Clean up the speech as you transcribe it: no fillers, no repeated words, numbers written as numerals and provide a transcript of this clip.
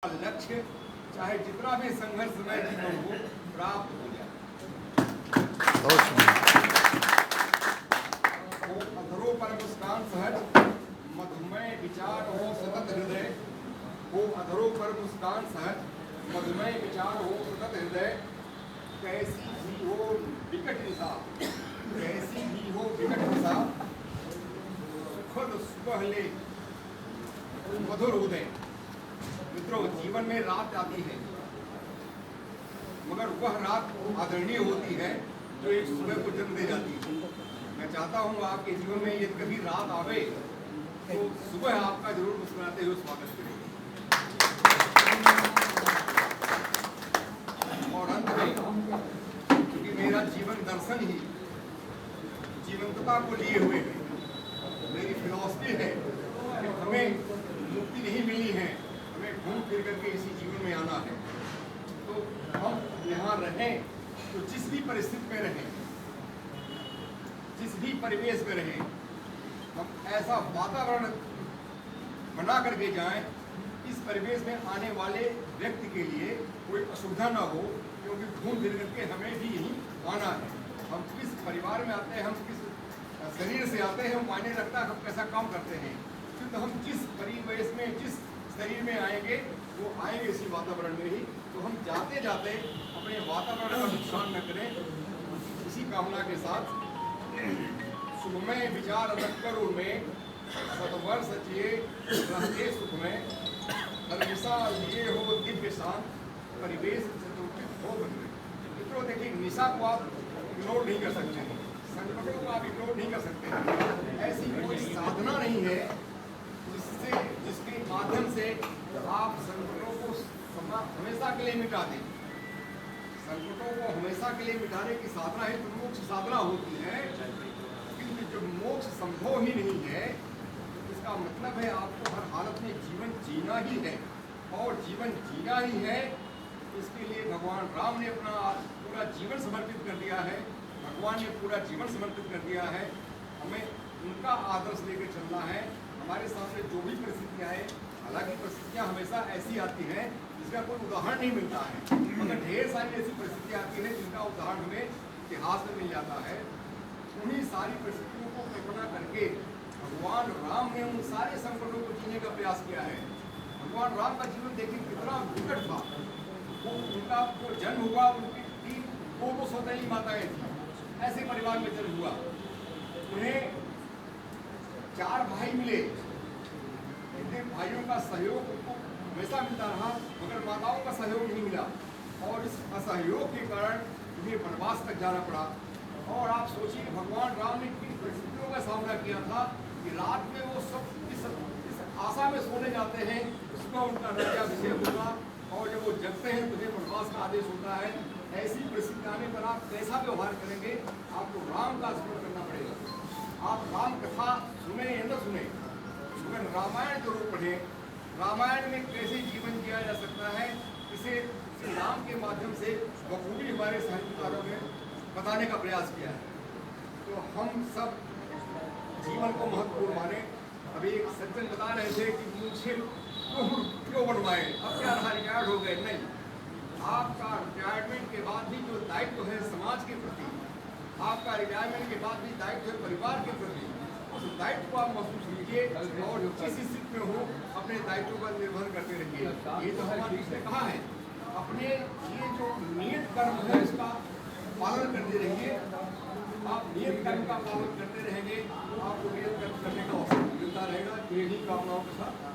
लक्ष्य चाहे जितना भी संघर्षमय जीवन हो प्राप्त हो जाए। अधरों पर मुस्कान सहज मधुमेह विचार हो सतत हृदय। हो अधरों पर मुस्कान सहज मधुमेह विचार हो सतत हृदय। कैसी भी हो विकट निशा, कैसी भी हो विकट निशा, खुद सुबह ले मधुर उदय। मित्रों, जीवन में रात आती है, मगर वह रात आदरणीय होती है जो एक सुबह को जन्म दे जाती है। मैं चाहता हूँ आपके जीवन में यदि कभी रात आवे तो सुबह आपका जरूर मुस्कुराते हुए स्वागत करेंगे। और अंत में, क्योंकि मेरा जीवन दर्शन ही जीवंतता को लिए हुए है, मेरी फिलॉसफी है कि हमें मुक्ति नहीं मिली है, हमें घूम फिर करके इसी जीवन में आना है। तो हम यहाँ रहें तो जिस भी परिस्थिति में रहें, जिस भी परिवेश में रहें, हम ऐसा वातावरण बना करके जाएं इस परिवेश में आने वाले व्यक्ति के लिए कोई असुविधा ना हो, क्योंकि घूम फिर करके हमें भी यहीं आना है। हम किस परिवार में आते हैं, हम किस शरीर से आते हैं, वो मायने रखता है हम कैसा काम करते हैं। क्योंकि हम जिस परिवेश में, जिस शरीर में आएंगे वो आएंगे इसी वातावरण में ही। तो हम जाते जाते अपने वातावरण का नुकसान न करें, इसी कामना के साथ सुखमय विचार रख कर उनमें सतवर्ष जिए रहते सुख में। हमेशा लिए हो दिव्य शांत परिवेश हो बने। मित्रों, देखिए, निशा को आप इग्नोर नहीं कर सकते हैं, संकटों को आप इग्नोर नहीं कर सकते हैं। ऐसी कोई साधना नहीं है जिसके माध्यम से आप संकटों को हमेशा के लिए मिटा दें। संकटों को हमेशा के लिए मिटाने की साधना है तो मोक्ष साधना होती है। किंतु जब मोक्ष संभव ही नहीं है, इसका मतलब है आपको हर हालत में जीवन जीना ही है, और जीवन जीना ही है। इसके लिए भगवान राम ने अपना पूरा जीवन समर्पित कर दिया है, भगवान ने पूरा जीवन समर्पित कर दिया है। हमें उनका आदर्श लेकर चलना है। हमारे सामने जो भी परिस्थितियाँ आए, हालांकि परिस्थितियाँ हमेशा ऐसी आती हैं जिसका कोई उदाहरण नहीं मिलता है, मगर ढेर सारी ऐसी परिस्थितियाँ आती हैं जिनका उदाहरण हमें इतिहास में मिल जाता है। उन्हीं सारी परिस्थितियों को कल्पना करके भगवान राम ने उन सारे संकटों को जीने का प्रयास किया है। भगवान राम का जीवन देखिए कितना विकट था। वो उनका जो जन्म हुआ, उनकी 2 सौतेली माताएं थी, ऐसे परिवार में जन्म हुआ। उन्हें 4 भाई मिले, इनके भाइयों का सहयोग उनको हमेशा मिलता रहा, मगर माताओं का सहयोग नहीं मिला, और इस असहयोग के कारण उन्हें वनवास तक जाना पड़ा। और आप सोचिए भगवान राम ने किन परिस्थितियों का सामना किया था कि रात में वो सब इस आशा में सोने जाते हैं उसका उनका राज्याभिषेक होगा, और जब वो जगते हैं तो वनवास का आदेश होता है। ऐसी परिस्थिति आने पर आप कैसा व्यवहार करेंगे? आपको राम का स्मरण करना पड़ेगा। आप राम कथा सुने या न सुने, मगर रामायण जरूर पढ़ें। रामायण में कैसे जीवन जिया जा सकता है, इसे श्री राम के माध्यम से बखूबी हमारे साहित्यकारों ने बताने का प्रयास किया है। तो हम सब जीवन को महत्वपूर्ण माने। अभी एक सज्जन बता रहे थे कि मुझे क्यों बनवाए, अब क्या रहा, रिटायर्ड हो गए। नहीं, आपका रिटायरमेंट के बाद भी जो दायित्व है समाज के प्रति, आपका रिटायरमेंट के बाद भी दायित्व है परिवार के प्रति, उस दायित्व को आप महसूस कीजिए, और जिस स्थिति में हो अपने दायित्व पर निर्भर करते रहिए। ये तो हमारे ने कहा है, अपने ये जो नियत कर्म है इसका पालन करते रहिए। आप नियत कर्म का पालन करते रहेंगे, आपको नियत कर्म करने का अवसर मिलता रहेगा। यही कामनाओं के साथ